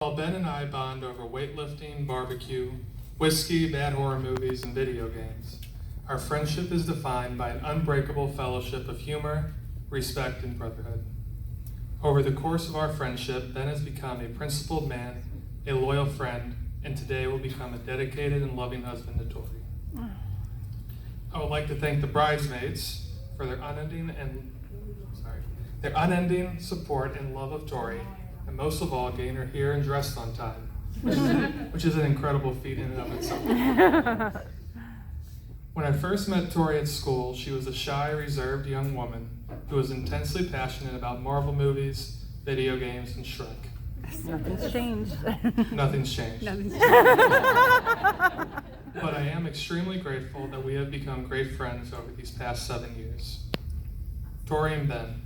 While Ben and I bond over weightlifting, barbecue, whiskey, bad horror movies, and video games, our friendship is defined by an unbreakable fellowship of humor, respect, and brotherhood. Over the course of our friendship, Ben has become a principled man, a loyal friend, and today will become a dedicated and loving husband to Tori. I would like to thank the bridesmaids for their unending support and love of Tori, and most of all, getting her here and dressed on time, which is an incredible feat in and of itself. When I first met Tori at school, she was a shy, reserved young woman who was intensely passionate about Marvel movies, video games, and Shrek. Nothing's changed. Nothing's changed. Nothing's changed. But I am extremely grateful that we have become great friends over these past 7 years. Tori and Ben,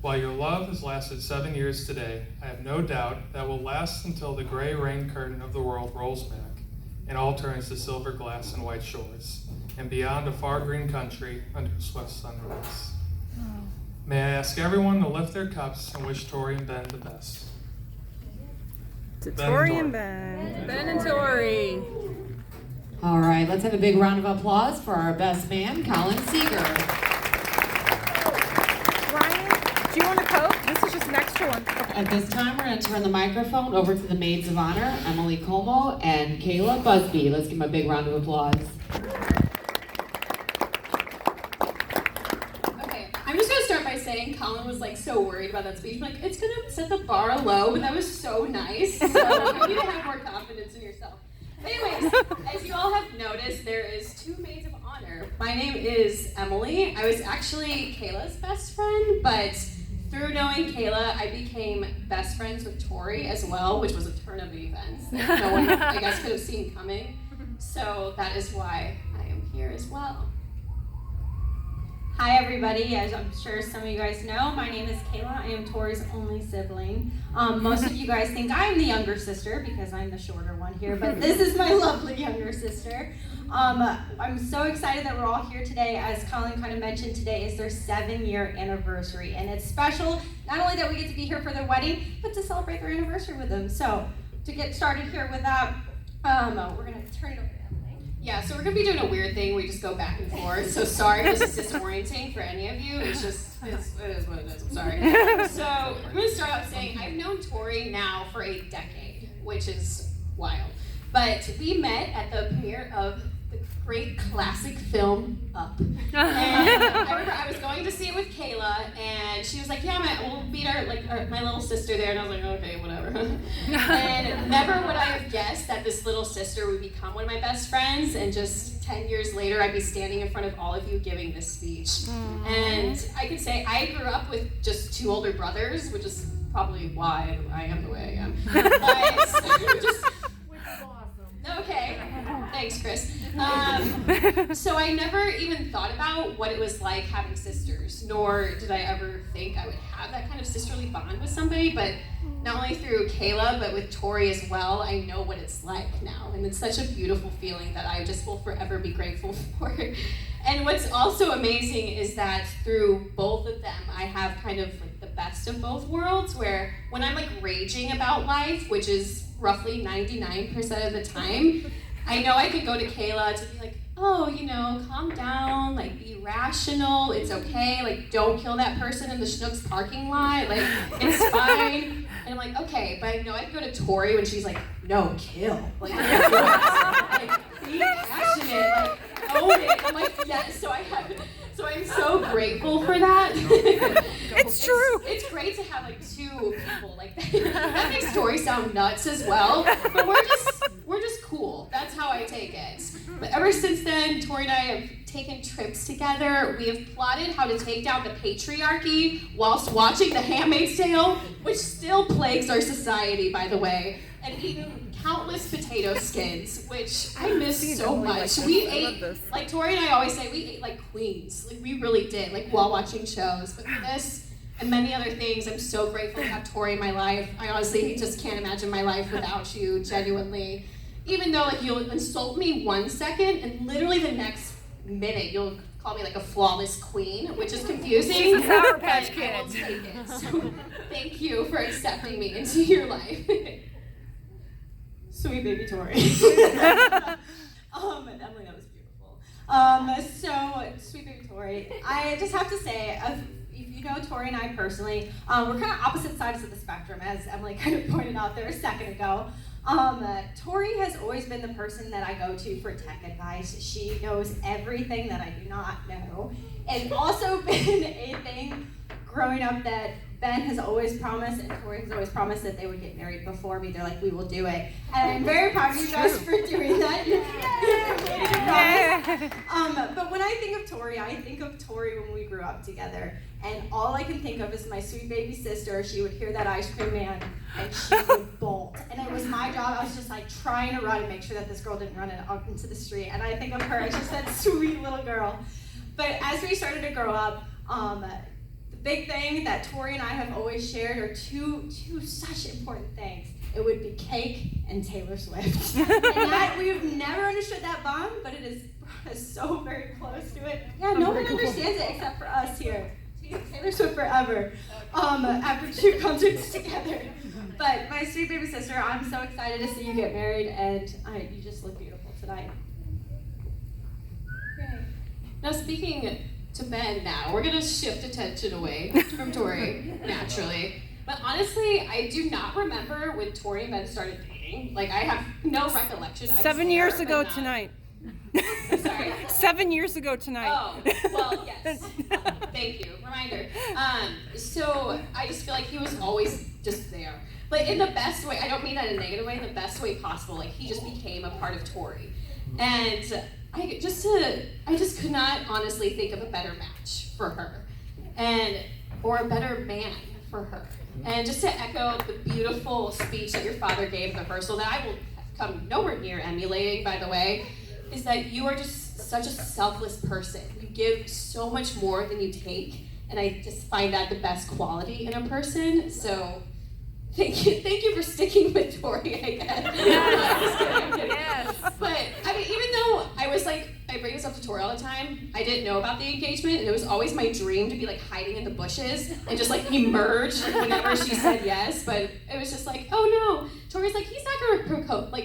while your love has lasted 7 years today, I have no doubt that will last until the gray rain curtain of the world rolls back and all turns to silver glass and white shores, and beyond a far green country under a swift sunrise. May I ask everyone to lift their cups and wish Tori and Ben the best. To Tori and Ben. Ben and Tori. All right, let's have a big round of applause for our best man, Colin Seeger. Ryan, do you want a Coke? This is just an extra one. At this time, we're going to turn the microphone over to the maids of honor, Emily Como and Kayla Busby. Let's give them a big round of applause. Okay, I'm just going to start by saying Colin was like so worried about that speech. I'm like, it's going to set the bar low, but that was so nice. So you need to have more confidence in yourself. But anyways, as you all have noticed, there is 2 maids of honor. My name is Emily. I was actually Kayla's best friend, but through knowing Kayla, I became best friends with Tori as well, which was a turn of events that no one, I guess, could have seen coming. So that is why I am here as well. Hi everybody, as I'm sure some of you guys know, my name is Kayla. I am Tori's only sibling. Most of you guys think I'm the younger sister because I'm the shorter one here, but this is my lovely younger sister. I'm so excited that we're all here today. As Colin kind of mentioned, today is their 7-year anniversary, and it's special not only that we get to be here for their wedding, but to celebrate their anniversary with them. So to get started here with that, we're going to turn it over to Emily. Yeah, so we're going to be doing a weird thing. We just go back and forth. So sorry if this is disorienting for any of you. It's just, it is what it is. I'm sorry. So I'm going to start out saying I've known Tori now for a decade, which is wild. But we met at the premiere of the great classic film Up. And I remember I was going to see it with Kayla, and she was like, yeah, we'll meet my little sister there. And I was like, okay, whatever. And never would I have guessed that this little sister would become one of my best friends, and just 10 years later, I'd be standing in front of all of you giving this speech. Aww. And I could say I grew up with just 2 older brothers, which is probably why I am the way I am. But just, okay, thanks, Chris. So I never even thought about what it was like having sisters, nor did I ever think I would have that kind of sisterly bond with somebody, but not only through Kayla, but with Tori as well, I know what it's like now, and it's such a beautiful feeling that I just will forever be grateful for. And what's also amazing is that through both of them, I have kind of like the best of both worlds, where when I'm like raging about life, which is roughly 99% of the time, I know I can go to Kayla to be like, oh, calm down, like be rational, it's okay, like don't kill that person in the Schnucks parking lot, like it's fine. And I'm like, okay, but I know I can go to Tori when she's like, no, kill. Like be passionate, like own it. I'm like, yes, so I'm so grateful for that. It's true. It's great to have like 2 people like that. That makes Tori sound nuts as well, but we're just cool. That's how I take it. But ever since then, Tori and I have taken trips together. We have plotted how to take down the patriarchy whilst watching The Handmaid's Tale, which still plagues our society, by the way, and eaten countless potato skins, which I miss so much. We ate, like Tori and I always say, we ate like queens. Like we really did, like while watching shows. But this and many other things, I'm so grateful to have Tori in my life. I honestly just can't imagine my life without you, genuinely. Even though like you'll insult me 1 second, and literally the next minute you'll call me like a flawless queen, which is confusing. She's a Sour Patch but I will Kid. take it. So thank you for accepting me into your life. sweet baby Tori. Emily, that was beautiful. So, sweet baby Tori, I just have to say, if you know Tori and I personally, we're kind of opposite sides of the spectrum, as Emily kind of pointed out there a second ago. Tori has always been the person that I go to for tech advice. She knows everything that I do not know. And also been a thing growing up that Ben has always promised and Tori has always promised that they would get married before me. They're like, we will do it. And I'm very proud of you guys for doing that. But when I think of Tori when we grew up together. And all I can think of is my sweet baby sister. She would hear that ice cream man and she would bolt. And it was my job. I was just like trying to run and make sure that this girl didn't run out into the street. And I think of her as just that sweet little girl. But as we started to grow up, the big thing that Tori and I have always shared are two such important things. It would be cake and Taylor Swift. And that we've never understood that bond, but it is brought us so very close to it. Yeah, no one understands it except for us here. Taylor Swift forever. After 2 concerts together. But my sweet baby sister, I'm so excited to see you get married, and you just look beautiful tonight. Great. Now speaking to Ben now, we're gonna shift attention away from Tori, naturally. But honestly, I do not remember when Tori and Ben started dating. Like, I have no recollection. 7 years ago tonight. Sorry? 7 years ago tonight. Oh, well, yes. Thank you. Reminder. So I just feel like he was always just there. Like, in the best way, I don't mean that in a negative way, in the best way possible. Like, he just became a part of Tori. And I just could not honestly think of a better match for her. Or a better man for her. And just to echo the beautiful speech that your father gave in the rehearsal, that I will come nowhere near emulating, by the way, is that you are just such a selfless person. You give so much more than you take, and I just find that the best quality in a person. So thank you for sticking with Tori, I guess. I'm kidding. Yes. But I mean, even though I bring this up to Tori all the time, I didn't know about the engagement, and it was always my dream to be like hiding in the bushes and just like emerge whenever she said yes. But it was just like, oh no. Tori's like, he's not gonna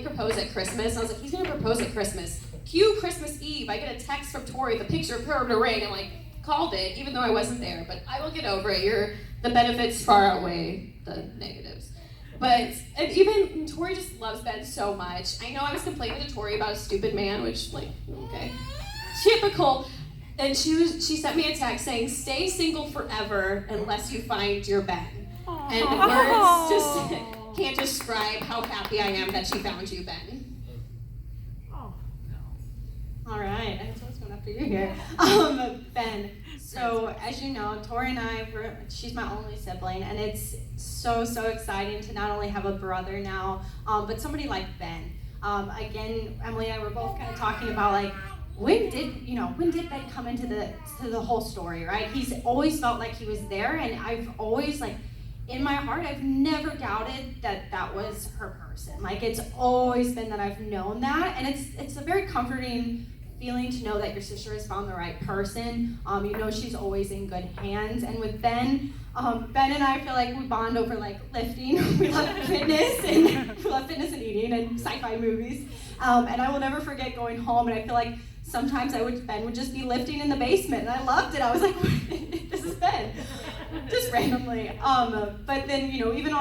propose at Christmas. And I was like, he's gonna propose at Christmas. Cue Christmas Eve. I get a text from Tori, the picture of her in a ring. I'm like, called it, even though I wasn't there. But I will get over it. The benefits far outweigh the negatives. But and even Tori just loves Ben so much. I know I was complaining to Tori about a stupid man, which like, okay, typical. And she sent me a text saying, "Stay single forever unless you find your Ben." Aww. And words just can't describe how happy I am that she found you, Ben. All right, I was going after you here. Ben, so as you know, Tori and I, she's my only sibling, and it's so exciting to not only have a brother now, but somebody like Ben. Again, Emily and I were both kind of talking about like, when did Ben come into the whole story, right? He's always felt like he was there, and I've always like, in my heart, I've never doubted that was her person. Like, it's always been that I've known that, and it's a very comforting feeling to know that your sister has found the right person. You know she's always in good hands. And with Ben, Ben and I feel like we bond over like lifting. We love fitness and eating and sci-fi movies. And I will never forget going home, and I feel like sometimes Ben would just be lifting in the basement, and I loved it. I was like, this is Ben. Just randomly. But then, even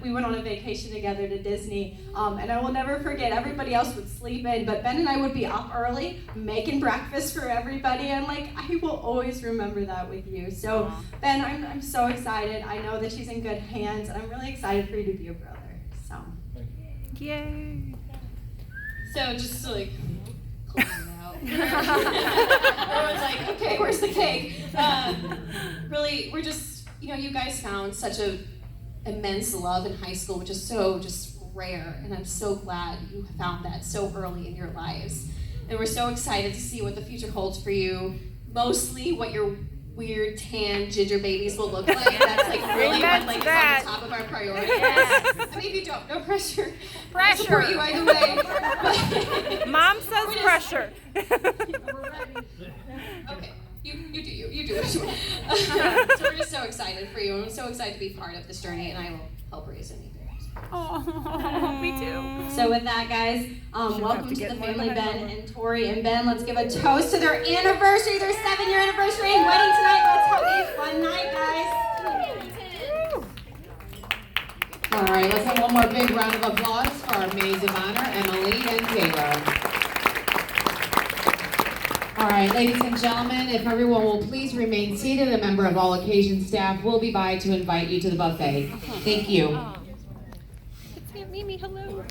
we went on a vacation together to Disney, and I will never forget, everybody else would sleep in, but Ben and I would be up early, making breakfast for everybody, and I will always remember that with you. So, Ben, I'm so excited. I know that she's in good hands, and I'm really excited for you to be a brother. So. Yay. So just to close it out. Everyone's like, okay, where's the cake? Really, we're just, you guys found such a immense love in high school, which is so just rare, and I'm so glad you found that so early in your lives. And we're so excited to see what the future holds for you, mostly what your weird tan ginger babies will look like. That's really what is on the top of our priorities. Yes. I mean, if you don't, no pressure. Pressure. I support you either way. Mom says pressure. Okay, you do what you want. So we're just so excited for you, and I'm so excited to be part of this journey, and I will help raise any. Oh, me too. So with that, guys, welcome to the family, Ben and Tori and Ben. Let's give a toast to their anniversary, their 7-year anniversary and wedding tonight. Let's have a fun night, guys. All right, let's have one more big round of applause for our maids of honor, Emily and Kayla. All right, ladies and gentlemen, if everyone will please remain seated, a member of all occasion staff will be by to invite you to the buffet. Thank you. It's Aunt Mimi, hello.